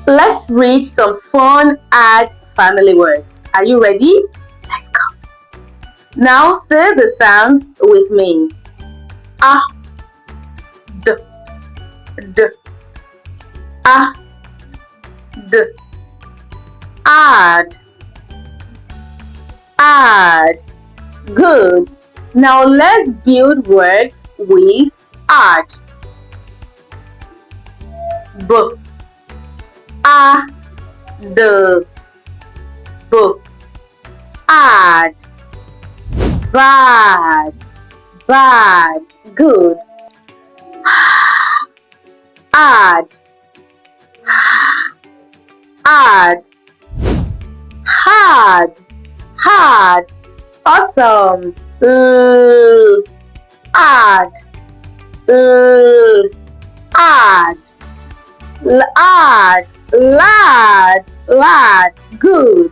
Let's read some fun add family words. Are you ready? Let's go. Now say the sounds with me. A, d, d, a, d. Add, add. Good. Now let's build words with add. B, a, d, b. Add. Bad, bad. Good. Add, add. Hard, hard. Awesome. Add, add. Add, lad, lad. Good.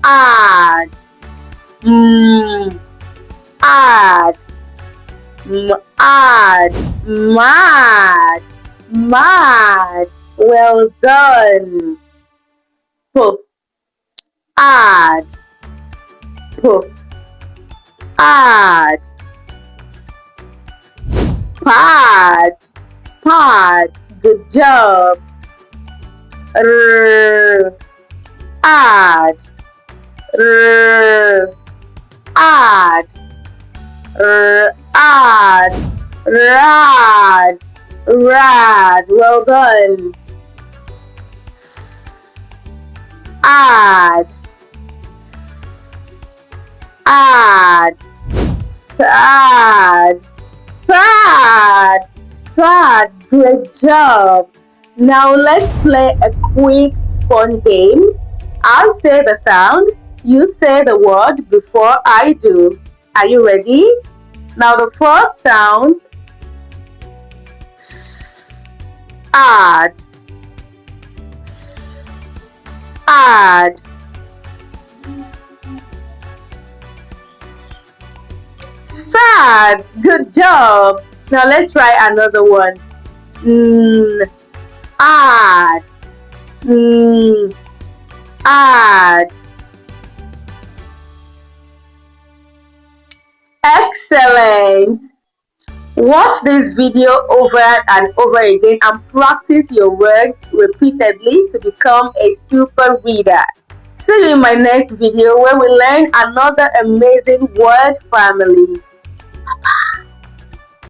Add, add. Add, mad, mad. Well done. P, add, p, add. Pad, pad. Good job. Add, add. Add, rad, rad. Well done. Add, add. Sad, sad, sad. Great job. Now let's play a quick fun game. I'll say the sound, you say the word before I do. Are you ready? Now the first sound, add, add. Sad. Good job. Now let's try another one. Add, add. Excellent. Watch this video over and over again and practice your words repeatedly to become a super reader. See you in my next video where we learn another amazing word family. Bye-bye.